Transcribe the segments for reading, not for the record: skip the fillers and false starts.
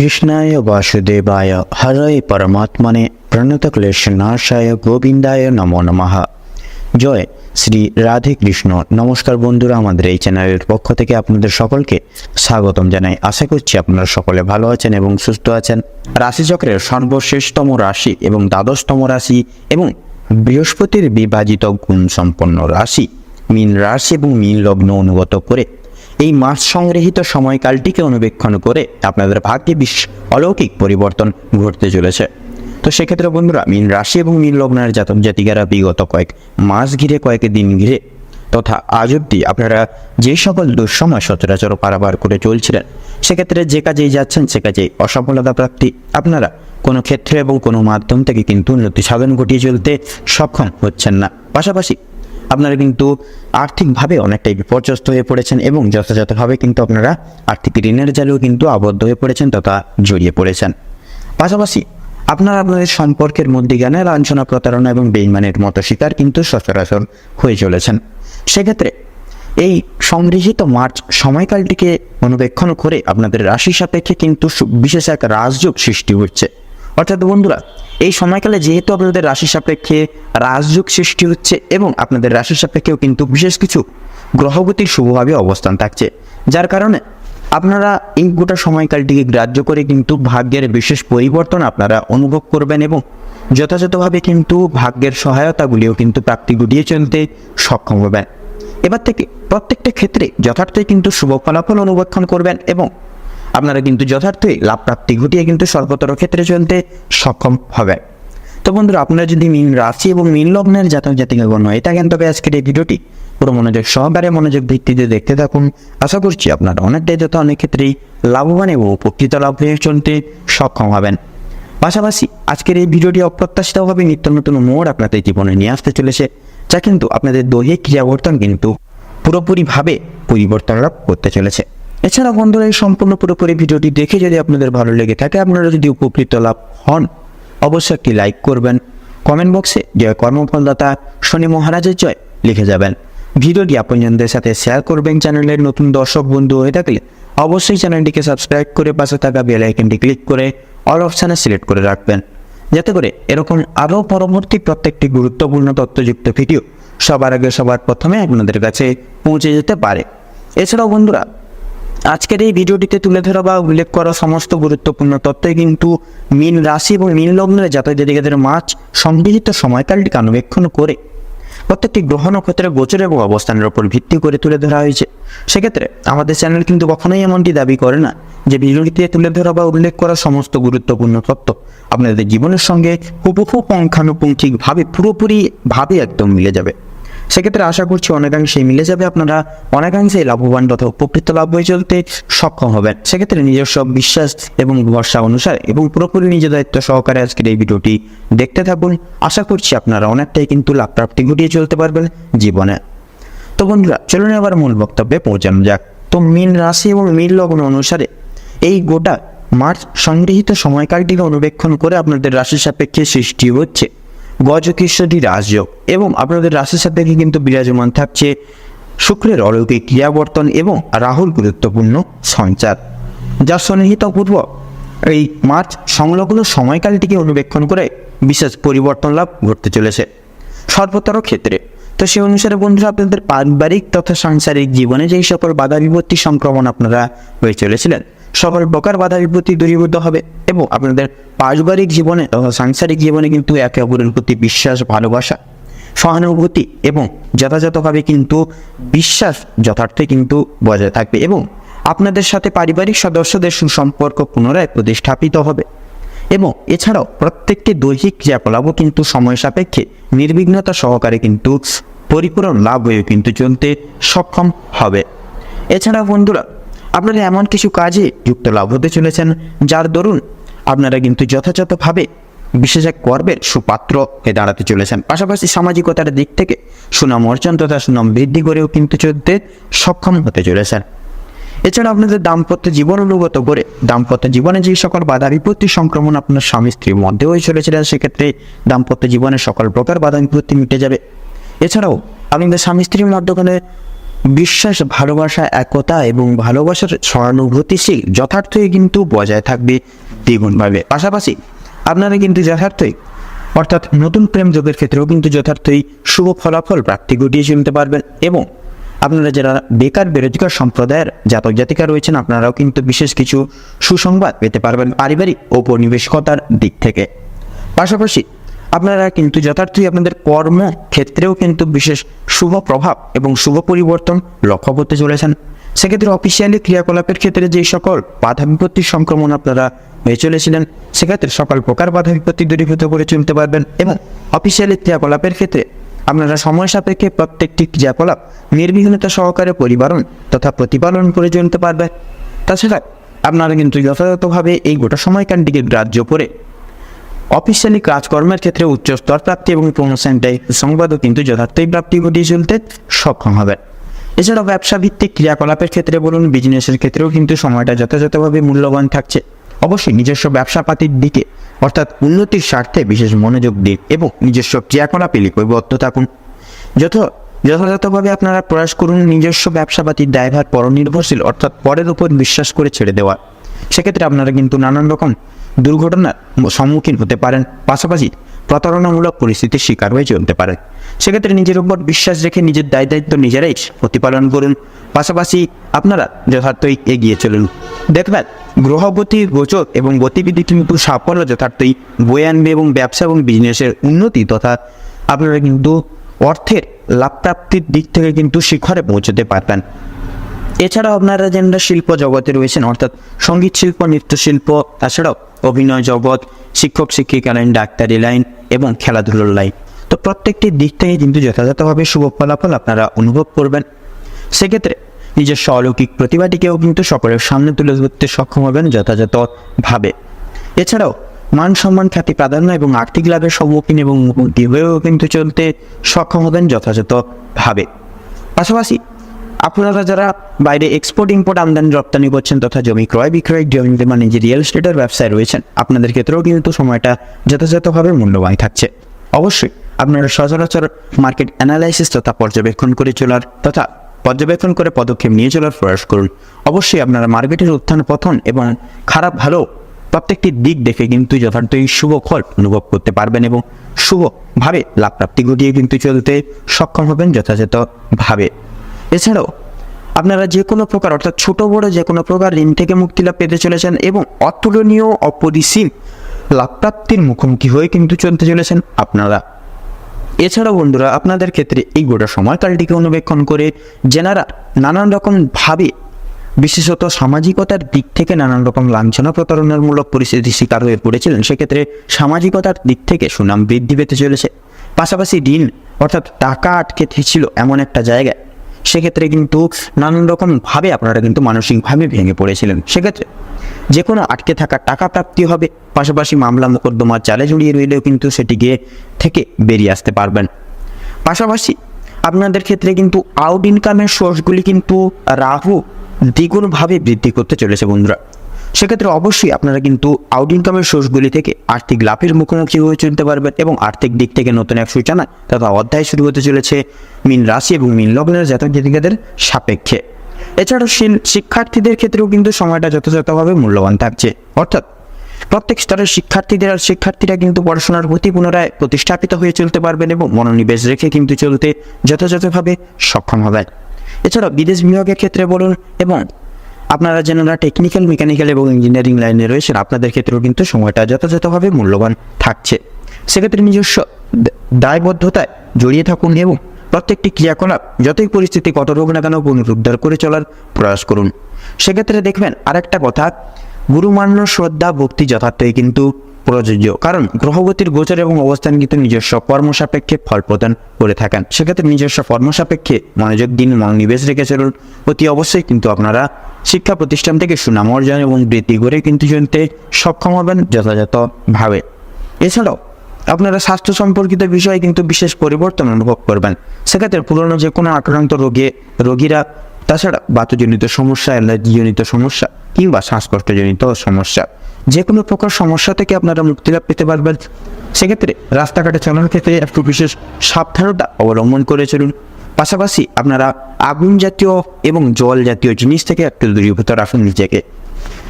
কৃষ্ণায় বাসুদেবায় হরয়ে পরমাত্মনে প্রণতক্লেশনাশায় গোবিন্দায় নমো নমঃ। জয় শ্রী রাধে কৃষ্ণ। নমস্কার বন্ধুরা, আমাদের এই চ্যানেলের পক্ষ থেকে আপনাদের সকলকে স্বাগতম জানাই। আশা করছি আপনারা সকলে ভালো আছেন এবং সুস্থ আছেন। রাশিচক্রের সর্বশ্রেষ্ঠতম রাশি এবং দ্বাদশতম রাশি এবং বৃহস্পতির বিভাজিত গুণ সম্পন্ন রাশি মীন রাশি এবং মীন লগ্ন অনুগত করে এই মাস সংগৃহীত সময়কালটিকে অনুবেক্ষণ করে আপনাদের ভাগ্যে অলৌকিক পরিবর্তন ঘটতে চলেছে। তো সেক্ষেত্রে বন্ধুরা, মীন রাশি এবং মীন লগ্নের জাতক জাতিকারা বিগত কয়েক মাস ঘিরে, কয়েক দিন ঘিরে তথা আজ অব্দি আপনারা যে সকল দুঃসময় সচরাচর পারাবার করে চলছিলেন, সেক্ষেত্রে যে কাজেই যাচ্ছেন সে কাজেই অসফলতা প্রাপ্তি, আপনারা কোনো ক্ষেত্রে এবং কোনো মাধ্যম থেকে কিন্তু উন্নতি সাধন ঘটিয়ে চলতে সক্ষম হচ্ছেন না। পাশাপাশি আপনারা কিন্তু আর্থিকভাবে অনেকটাই বিপর্যস্ত হয়ে পড়েছেন এবং যথাযথভাবে কিন্তু আপনারা আর্থিক ঋণের জালেও কিন্তু আবদ্ধ হয়ে পড়েছেন তথা জড়িয়ে পড়েছেন। পাশাপাশি আপনারা আপনাদের সম্পর্কের মধ্যে জ্ঞানে লাঞ্ছনা, প্রতারণা এবং বেইমানের মতো শিকার কিন্তু সচরাচর হয়ে চলেছেন। সেক্ষেত্রে এই সংগৃহীত মার্চ সময়কালটিকে অনুবেক্ষণ করে আপনাদের রাশি সাপেক্ষে কিন্তু বিশেষ এক রাজযোগ সৃষ্টি হচ্ছে। অর্থাৎ বন্ধুরা, এই সময়কালে যেহেতু আপনাদের রাশি সাপেক্ষে রাজযোগ সৃষ্টি হচ্ছে এবং আপনাদের রাশি সাপেক্ষেও কিন্তু বিশেষ কিছু গ্রহগতির শুভভাবে অবস্থান থাকছে, যার কারণে আপনারা এই গোটা সময়কালটিকে গ্রাহ্য করে কিন্তু ভাগ্যের বিশেষ পরিবর্তন আপনারা অনুভব করবেন এবং যথাযথভাবে কিন্তু ভাগ্যের সহায়তাগুলিও কিন্তু প্রাপ্তি ঘটিয়ে চলতে সক্ষম হবেন। এবার থেকে প্রত্যেকটা ক্ষেত্রে যথার্থই কিন্তু শুভ ফলাফল অনুবেক্ষণ করবেন এবং আপনারা কিন্তু যথার্থই লাভ প্রাপ্তি ঘটিয়ে কিন্তু সর্বতর ক্ষেত্রে চলতে সক্ষম হবে। তো বন্ধুরা, আপনারা যদি মীন রাশি এবং মীন লগ্নের জাতক জাতিকাগণ হয়ে থাকেন, তবে আজকের এই ভিডিওটি পুরো মনোযোগ সহকারে মনোযোগ ভিত্তিতে দেখতে থাকুন। আশা করছি আপনারা অনেকটাই অনেক ক্ষেত্রেই লাভবান এবং উপকৃত লাভ হয়ে চলতে সক্ষম হবেন। পাশাপাশি আজকের এই ভিডিওটি অপ্রত্যাশিতভাবে নিত্য নতুন মোড় আপনাদের জীবনে নিয়ে আসতে চলেছে, যা কিন্তু আপনাদের দৈহিক ক্রিয়াবর্তন কিন্তু পুরোপুরিভাবে পরিবর্তন লাভ করতে চলেছে। এছাড়া বন্ধুরা, এই সম্পূর্ণ পুরোপুরি ভিডিওটি দেখে যদি আপনাদের ভালো লেগে থাকে, আপনারা যদি উপকৃত লাভ হন, অবশ্যই একটি লাইক করবেন, কমেন্ট বক্সে জয় কর্মফলদাতা শনি মহারাজের জয় লিখে যাবেন। ভিডিওটি আপনজনদের সাথে শেয়ার করবেন। চ্যানেলের নতুন দর্শক বন্ধু হয়ে থাকলে অবশ্যই চ্যানেলটিকে সাবস্ক্রাইব করে পাশে থাকা বেল আইকনটি ক্লিক করে অল অপশানে সিলেক্ট করে রাখবেন, যাতে করে এরকম আরও পরবর্তী প্রত্যেকটি গুরুত্বপূর্ণ তথ্যযুক্ত ভিডিও সবার আগে সবার প্রথমে আপনাদের কাছে পৌঁছে যেতে পারে। এছাড়াও বন্ধুরা, আজকের এই ভিডিওটিতে তুলে ধরা বা উল্লেখ করা সমস্ত গুরুত্বপূর্ণ তথ্যই কিন্তু মীন রাশি এবং মীন লগ্নের জাতক জাতিকাদের মার্চ সংগৃহীত সময়কালটিকে অনুবেক্ষণ করে প্রত্যেকটি গ্রহ নক্ষত্রের গোচর এবং অবস্থানের উপর ভিত্তি করে তুলে ধরা হয়েছে। সেক্ষেত্রে আমাদের চ্যানেল কিন্তু কখনোই এমনটি দাবি করে না যে ভিডিওটিতে তুলে ধরা বা উল্লেখ করা সমস্ত গুরুত্বপূর্ণ তথ্য আপনাদের জীবনের সঙ্গে হুবহু পুঙ্খানুপুঙ্খিকভাবে পুরোপুরিভাবে একদম মিলে যাবে। সেক্ষেত্রে আশা করছি অনেকাংশেই মিলে যাবে, আপনারা অনেকাংশেই লাভবান তথা উপকৃত লাভ হয়ে চলতে সক্ষম হবেন। সেক্ষেত্রে নিজস্ব বিশ্বাস এবং ভরসা অনুসারে এবং পুরোপুরি নিজ দায়িত্ব সহকারে আজকের এই ভিডিওটি দেখতে থাকুন। আশা করছি আপনারা অনেকটাই কিন্তু লাভ প্রাপ্তি ঘটিয়ে চলতে পারবেন জীবনে। তো বন্ধুরা, চলুন এবার মূল বক্তব্যে পৌঁছানো যাক। তো মীন রাশি এবং মীন লগ্ন অনুসারে এই গোটা মার্চ সংগৃহীত সময়কালটিকে অনুবেক্ষণ করে আপনাদের রাশি সাপেক্ষে সৃষ্টি হচ্ছে গজকেশ্বরী রাজযোগ এবং আপনাদের রাশির সাপেক্ষে কিন্তু বিরাজমান থাকছে শুক্রের অলৌকিক ক্রিয়াবর্তন এবং রাহুর গুরুত্বপূর্ণ সঞ্চার, যা সন্নিহিত পূর্ব এই মার্চ সংলগ্ন সময়কালটিকে অনুবেক্ষণ করে বিশেষ পরিবর্তন লাভ ঘটতে চলেছে সর্বতর ক্ষেত্রে। তো সেই অনুসারে বন্ধুরা, আপনাদের পারিবারিক তথা সাংসারিক জীবনে যেই সকল বাধা বিপত্তি সংক্রমণ আপনারা হয়ে চলেছিলেন, সকল প্রকার বাধা বিপত্তি দূরীভূত হবে এবং আপনাদের পারিবারিক জীবনে তথা সাংসারিক জীবনে কিন্তু একে অপরের প্রতি বিশ্বাস, ভালোবাসা, সহানুভূতি এবং যথাযথভাবে কিন্তু বিশ্বাস যথার্থে কিন্তু বজায় থাকবে এবং আপনাদের সাথে পারিবারিক সদস্যদের সুসম্পর্ক পুনরায় প্রতিস্থাপিত হবে এবং এছাড়াও প্রত্যেকটি দৈহিক ক্রিয়াকলাপও কিন্তু সময় সাপেক্ষে নির্বিঘ্নতা সহকারে কিন্তু পরিপূরণ লাভ হয়ে কিন্তু চলতে সক্ষম হবে। এছাড়া বন্ধুরা, আপনারা এমন কিছু কাজে যুক্ত লাভ হতে চলেছেন যার দরুন আপনারা কিন্তু যথাযথভাবে বিশেষ এক কর্মের সুপাত্র হয়ে দাঁড়াতে চলেছেন। পাশাপাশি সামাজিকতার দিক থেকে সুনাম অর্জন তথা সুনাম বৃদ্ধি করেও কিন্তু চলতে সক্ষম হতে চলেছেন। এছাড়া আপনাদের দাম্পত্য জীবন অনুগত করে দাম্পত্য জীবনে যে সকল বাধা বিপত্তি সংক্রমণ আপনার স্বামী স্ত্রীর মধ্যে হয়ে চলেছিলেন, সেক্ষেত্রে দাম্পত্য জীবনে সকল প্রকার বাধা বিপত্তি মিটে যাবে। এছাড়াও আপনাদের স্বামী স্ত্রীর মধ্যখানে বিশ্বাস, ভালোবাসা, একতা এবং ভালোবাসার সহানুভূতিশীল যথার্থই কিন্তু বজায় থাকবে দ্বিগুণভাবে। পাশাপাশি আপনারা কিন্তু যথার্থই অর্থাৎ নতুন প্রেম যোগের ক্ষেত্রেও কিন্তু যথার্থই শুভ ফলাফল প্রাপ্তি ঘটিয়ে চলতে পারবেন। এবং আপনারা যারা বেকার বেরোজগার সম্প্রদায়ের জাতক জাতিকা রয়েছেন, আপনারাও কিন্তু বিশেষ কিছু সুসংবাদ পেতে পারবেন পারিবারিক ও পরিবেশগতার দিক থেকে। পাশাপাশি আপনারা কিন্তু যথার্থই আপনাদের কর্মক্ষেত্রেও কিন্তু বিশেষ শুভ প্রভাব এবং শুভ পরিবর্তন লক্ষ্য করতে চলেছেন। সেক্ষেত্রে অফিসিয়ালি ক্রিয়াকলাপের ক্ষেত্রে যে সকল বাধা বিপত্তির সংক্রমণ আপনারা হয়ে চলেছিলেন, সেক্ষেত্রে সকল প্রকার বাধা বিপত্তি দূরীভূত করে চলতে পারবেন। এবং অফিসিয়ালি ক্রিয়াকলাপের ক্ষেত্রে আপনারা সময় সাপেক্ষে প্রত্যেকটি ক্রিয়াকলাপ নির্বিঘ্নতা সহকারে পরিবারণ তথা প্রতিপালন করে চলতে পারবেন। তাছাড়া আপনারা কিন্তু যথাযথভাবে এই গোটা সময়কালটিকে গ্রাহ্য করে অফিসিয়ালি কাজকর্মের ক্ষেত্রে উচ্চ স্তর প্রাপ্তি এবং প্রমোশন সংবাদও কিন্তু যথার্থই প্রাপ্তি ঘটিয়ে চলতে সক্ষম হবেন। এছাড়াও ব্যবসা ভিত্তিক ক্রিয়াকলাপের ক্ষেত্রে বলুন, বিজনেসের ক্ষেত্রেও কিন্তু সময়টা যথাযথভাবে মূল্যবান থাকছে। অবশ্যই নিজস্ব ব্যবসাপাতির দিকে অর্থাৎ উন্নতির স্বার্থে বিশেষ মনোযোগ দিন এবং নিজস্ব ক্রিয়াকলাপে লিপিবদ্ধ থাকুন। যথাযথভাবে আপনারা প্রয়াস করুন নিজস্ব ব্যবসাপাতির দায়ভার পরনির্ভরশীল অর্থাৎ পরের উপর বিশ্বাস করে ছেড়ে দেওয়া। সেক্ষেত্রে আপনারা কিন্তু নানান রকম দুর্ঘটনার সম্মুখীন হতে পারেন, পাশাপাশি প্রতারণামূলক পরিস্থিতির শিকার হয়ে চলতে পারেন। সেক্ষেত্রে নিজের উপর বিশ্বাস রেখে নিজের দায়িত্ব নিজেরাই প্রতিপালন করুন। পাশাপাশি আপনারা যথার্থই এগিয়ে চলুন। দেখবেন গ্রহগতি গোচর এবং গতিবিধি কিন্তু সাফল্য যথার্থই বয়ে আনবে এবং ব্যবসা এবং বিজনেসের উন্নতি তথা আপনারা কিন্তু অর্থের লাভ প্রাপ্তির দিক থেকে কিন্তু শিখরে পৌঁছতে পারবেন। এছাড়াও আপনারা যারা শিল্প জগতে রয়েছেন অর্থাৎ সঙ্গীত শিল্প, নৃত্যশিল্প, তাছাড়াও অভিনয় জগৎ, শিক্ষক শিক্ষিকা লাইন, ডাক্তারি লাইন এবং খেলাধুলোর লাইন, তো প্রত্যেকটি দিক থেকে কিন্তু যথাযথভাবে শুভ ফলাফল আপনারা অনুভব করবেন। সেক্ষেত্রে নিজস্ব অলৌকিক প্রতিভাটিকেও কিন্তু সকলের সামনে তুলে ধরতে সক্ষম হবেন যথাযথভাবে। এছাড়াও মান সম্মান, খ্যাতি, প্রাধান্য এবং আর্থিক লাভের সম্মুখীন এবং মুখোমুখি হয়েও কিন্তু চলতে সক্ষম হবেন যথাযথভাবে। পাশাপাশি আপনারা যারা বাইরে এক্সপোর্ট ইম্পোর্ট আমদানি রপ্তানি করছেন তথা জমি ক্রয় বিক্রয় মানে যে রিয়েল এস্টেটের ব্যবসায় রয়েছেন, আপনাদের ক্ষেত্রেও কিন্তু সময়টা যথাযথভাবে মূল্যবান থাকছে। অবশ্যই আপনারা সচরাচর মার্কেট অ্যানালাইসিস তথা পর্যবেক্ষণ করে পদক্ষেপ নিয়ে চলার প্রয়াস করুন। অবশ্যই আপনারা মার্কেটের উত্থান পতন এবং খারাপ ভালো প্রত্যেকটি দিক দেখে কিন্তু যথার্থই শুভ ফল অনুভব করতে পারবেন এবং শুভভাবে লাভ প্রাপ্তি ঘটিয়ে কিন্তু চলতে সক্ষম হবেন যথাযথভাবে। এছাড়াও আপনারা যে কোনো প্রকার অর্থাৎ ছোট বড় যে কোনো প্রকার ঋণ থেকে মুক্তি লাভ পেতে চলেছেন এবং অতুলনীয় অপরিসীম লাভ প্রাপ্তির মুখোমুখি হয়ে কিন্তু চলতে চলেছেন আপনারা। এছাড়াও বন্ধুরা, আপনাদের ক্ষেত্রে এই গোটা সময়কালটিকে অনুবেক্ষণ করে যেনারা নানান রকম ভাবে বিশেষত সামাজিকতার দিক থেকে নানান রকম লাঞ্ছনা প্রতারণামূলক পরিস্থিতির শিকার হয়ে পড়েছিলেন, সেক্ষেত্রে সামাজিকতার দিক থেকে সুনাম বৃদ্ধি পেতে চলেছে। পাশাপাশি ঋণ অর্থাৎ টাকা আটকে ছিল এমন একটা জায়গায়, সেক্ষেত্রে কিন্তু নানান রকম ভাবে আপনারা কিন্তু মানসিকভাবে ভেঙে পড়েছিলেন, সেক্ষেত্রে যে কোনো আটকে থাকা টাকা প্রাপ্তি হবে। পাশাপাশি মামলা মোকদ্দমার জালে জড়িয়ে রইলেও কিন্তু সেটিকে থেকে বেরিয়ে আসতে পারবেন। পাশাপাশি আপনাদের ক্ষেত্রে কিন্তু আউট ইনকামের সোর্সগুলি কিন্তু রাহু দ্বিগুণভাবে বৃদ্ধি করতে চলেছে বন্ধুরা। সেক্ষেত্রে অবশ্যই আপনারা কিন্তু আউট ইনকামের সোর্সগুলি থেকে আর্থিক লাভের মুখোমুখি হয়ে চলতে পারবেন এবং আর্থিক দিক থেকে নতুন এক সূচনা তথা অধ্যায় শুরু হতে চলেছে মীন রাশি এবং মীন লগ্নের জাতক জাতিকাদের সাপেক্ষে। এছাড়াও শিক্ষার্থীদের ক্ষেত্রেও কিন্তু সময়টা যথাযথভাবে মূল্যবান থাকছে, অর্থাৎ প্রত্যেক স্তরের শিক্ষার্থীরা কিন্তু পড়াশোনার প্রতি পুনরায় প্রতিষ্ঠাপিত হয়ে চলতে পারবেন এবং মনোনিবেশ রেখে কিন্তু চলতে যথাযথভাবে সক্ষম হবেন। এছাড়াও বিদেশ বিভাগের ক্ষেত্রে বলুন এবং আপনারা যারা টেকনিক্যাল, মেকানিক্যাল এবং ইঞ্জিনিয়ারিং লাইনে রয়েছেন, আপনাদের ক্ষেত্রেও কিন্তু সময়টা যথাযথভাবে মূল্যবান থাকছে। সেক্ষেত্রে নিজস্ব দায়বদ্ধতায় জড়িয়ে থাকুন এবং প্রত্যেকটি ক্রিয়াকলাপ যতই পরিস্থিতি কঠোর হোক না কেন পুনরুদ্ধার করে চলার প্রয়াস করুন। সেক্ষেত্রে দেখবেন আরেকটা কথা, গুরুমান্য, শ্রদ্ধা, ভক্তি যথার্থই কিন্তু প্রযোজ্য, কারণ গ্রহগতির গোচর এবং অবস্থান কিন্তু নিজস্ব কর্মসাপেক্ষে ফল প্রদান করে থাকেন। সেক্ষেত্রে নিজস্ব কর্মসাপেক্ষে মনোযোগ দিন, মনোনিবেশ রেখে চলুন। অতি অবশ্যই কিন্তু আপনারা শিক্ষা প্রতিষ্ঠান থেকে সুনাম অর্জন এবং বৃদ্ধি করে কিন্তু চলতে সক্ষম হবেন যথাযথভাবে। এছাড়াও আপনারা স্বাস্থ্য সম্পর্কিত বিষয়ে কিন্তু বিশেষ পরিবর্তন অনুভব করবেন। সেক্ষেত্রে পুরনো যে কোনো আক্রান্ত রোগীরা, তাছাড়া বাতজনিত সমস্যা, অ্যালার্জিজনিত সমস্যা কিংবা শ্বাসকষ্টজনিত সমস্যা, যে কোনো প্রকার সমস্যা থেকে আপনারা মুক্তি লাভ পেতে পারবেন। সেক্ষেত্রে রাস্তাঘাটে চলার ক্ষেত্রে একটু বিশেষ সাবধানতা অবলম্বন করে চলুন। পাশাপাশি আপনারা আগুন জাতীয় এবং জল জাতীয় জিনিস থেকে একটু দূরীভূত রাখুন নিজেকে।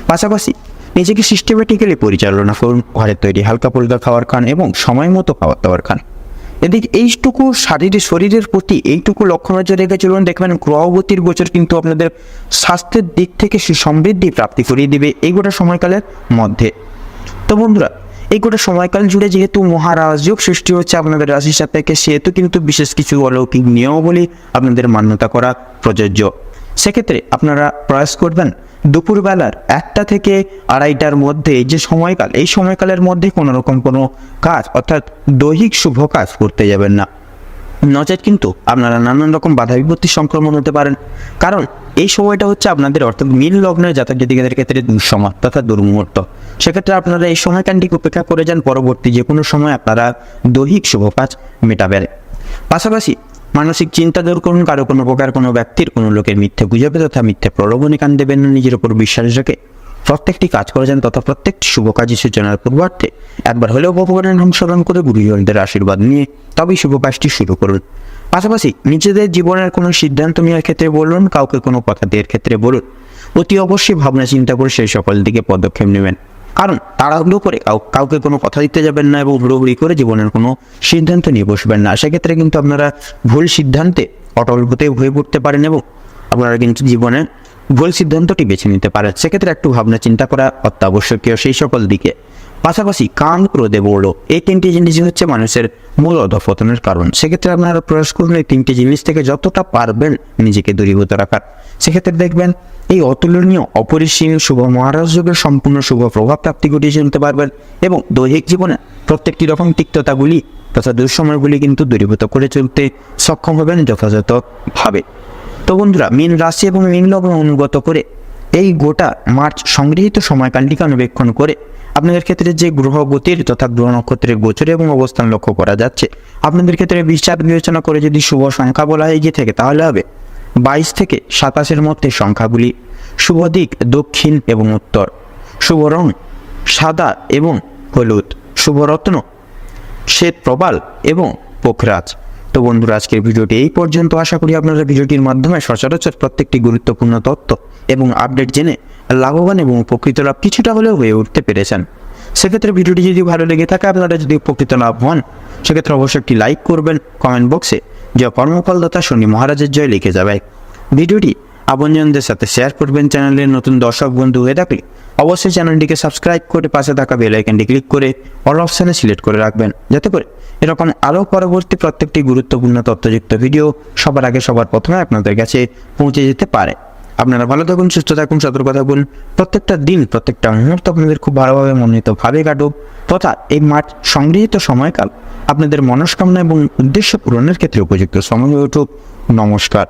পাশাপাশি নিজেকে সিস্টেমেটিক্যালি পরিচালনা করুন, ঘরের তৈরি হালকা ফুলকা খাবার খান এবং সময় মতো খাবার দাবার খান। এদিকে এইটুকু শরীরের প্রতি এইটুকু লক্ষ্য নজর রেখে চলুন, দেখবেন গ্রহগতির গোচর কিন্তু আপনাদের স্বাস্থ্যের দিক থেকে সমৃদ্ধি প্রাপ্তি করিয়ে দিবে এই গোটা সময়কালের মধ্যে। তো বন্ধুরা, এই গোটা সময়কাল জুড়ে যেহেতু মহারাজযোগ সৃষ্টি হচ্ছে আপনাদের রাশির সাপেক্ষে, সেহেতু কিন্তু বিশেষ কিছু অলৌকিক নিয়মাবলী আপনাদের মান্যতা করা প্রযোজ্য। সেক্ষেত্রে আপনারা প্রয়াস করবেন দুপুরবেলার 1টা থেকে 2:30টার মধ্যে যে সময়কাল, এই সময়কালের মধ্যে কোনো রকম কোনো কাজ অর্থাৎ দৈহিক শুভ কাজ করতে যাবেন না, নচেত কিন্তু আপনারা নানান রকম বাধা বিপত্তির সংক্রমণ হতে পারেন। কারণ এই সময়টা হচ্ছে আপনাদের অর্থাৎ মীন লগ্নের জাতক জাতিকাদের ক্ষেত্রে দুঃসময় তথা দুর্মুহূর্ত। সেক্ষেত্রে আপনারা এই সময়কালটিকে উপেক্ষা করে যান, পরবর্তী যে কোনো সময় আপনারা দৈহিক শুভ কাজ মেটাবেন। পাশাপাশি মানসিক চিন্তা দূর করুন, কারো কোনো প্রকার কোনো ব্যক্তির কোনো লোকের মিথ্যে গুজবে তথা মিথ্যে প্রলোভনে কান দেবেন না, নিজের উপর বিশ্বাস রেখে প্রত্যেকটি কাজ করে যান তথা প্রত্যেকটি শুভ কাজী সূচনার পূর্বার্থে একবার হলেও ভগবানের নাম স্মরণ করে গুরুজনদের আশীর্বাদ নিয়ে তবেই শুভ কাজটি শুরু করুন। পাশাপাশি নিজেদের জীবনের কোনো সিদ্ধান্ত নেওয়ার ক্ষেত্রে বলুন, কাউকে কোনো কথা দেওয়ার ক্ষেত্রে বলুন, অতি অবশ্যই ভাবনা চিন্তা করে সেই সকল দিকে পদক্ষেপ নেবেন। কারণ তাড়াহুড়ো করে কাউকে কোনো কথা দিতে যাবেন না এবং হুড়োহুড়ি করে জীবনের কোনো সিদ্ধান্ত নিয়ে বসবেন না। সেক্ষেত্রে কিন্তু আপনারা ভুল সিদ্ধান্তে অটল হয়ে পড়তে পারেন এবং আপনারা কিন্তু জীবনে ভুল সিদ্ধান্তটি বেছে নিতে পারেন। সেক্ষেত্রে একটু ভাবনা চিন্তা করা অত্যাবশ্যকীয় সেই সকল দিকে। পাশাপাশি কাম, ক্রোধে বড়, এই 3টি জিনিস হচ্ছে মানুষের মূল অধঃপতনের কারণ। সেক্ষেত্রে আপনারা প্রয়াস করুন এই 3টি জিনিস থেকে যতটা পারবেন নিজেকে দূরীভূত রাখার। সেক্ষেত্রে দেখবেন এই অতুলনীয় অপরিসীম শুভ মহারাজ যোগের সম্পূর্ণ শুভ প্রভাব প্রাপ্তি ঘটিয়ে চলতে পারবেন এবং দৈহিক জীবনে প্রত্যেকটি রকম তিক্ততাগুলি তথা দুঃসময়গুলি কিন্তু দূরীভূত করে চলতে সক্ষম হবেন যথাযথভাবে। তো বন্ধুরা, মীন রাশি এবং মীন লগ্ন অনুগত করে এই গোটা মার্চ সংগৃহীত সময়কালটিকে অনুবেক্ষণ করে আপনাদের ক্ষেত্রে যে গ্রহগতির তথা গ্রহ নক্ষত্রের গোচর এবং অবস্থান লক্ষ্য করা যাচ্ছে, আপনাদের ক্ষেত্রে বিচার বিবেচনা করে যদি শুভ সংখ্যা বলা হয়ে গিয়ে থাকে তাহলে হবে 22 থেকে 27-এর মধ্যে সংখ্যাগুলি। শুভ দিক দক্ষিণ এবং উত্তর, শুভ রং সাদা এবং হলুদ, শুভ রত্ন শ্বেত প্রবাল এবং পোখরাজ। তো বন্ধুরা, আজকের ভিডিওটি এই পর্যন্ত। আশা করি আপনারা ভিডিওটির মাধ্যমে সচরাচর প্রত্যেকটি গুরুত্বপূর্ণ তথ্য এবং আপডেট জেনে লাভবান এবং উপকৃত লাভ কিছুটা হলেও হয়ে উঠতে পেরেছেন। সেক্ষেত্রে ভিডিওটি যদি ভালো লেগে থাকে, আপনারা যদি উপকৃত লাভ হন, সেক্ষেত্রে অবশ্যই একটি লাইক করবেন, কমেন্ট বক্সে জয় কর্মফলদাতা শনি মহারাজের জয় লিখে যাবে। ভিডিওটি আপনজনদের সাথে শেয়ার করবেন। চ্যানেলের নতুন দর্শক বন্ধু হয়ে থাকলে অবশ্যই চ্যানেলটিকে সাবস্ক্রাইব করে পাশে থাকা বেল আইকনটি ক্লিক করে অল অপশানে সিলেক্ট করে রাখবেন, যাতে করে এরকম আরও পরবর্তী প্রত্যেকটি গুরুত্বপূর্ণ তথ্যযুক্ত ভিডিও সবার আগে সবার প্রথমে আপনাদের কাছে পৌঁছে যেতে পারে। আপনারা ভালো থাকুন, সুস্থ থাকুন, সতর্ক থাকুন। প্রত্যেকটা দিন প্রত্যেকটা মুহূর্ত আপনাদের খুব ভালোভাবে মনোনীতভাবে কাটুক তথা এই মার্চ সংগৃহীত সময়কাল আপনাদের মনস্কামনা এবং উদ্দেশ্য পূরণের ক্ষেত্রে উপযুক্ত সময় হয়ে উঠুক। নমস্কার।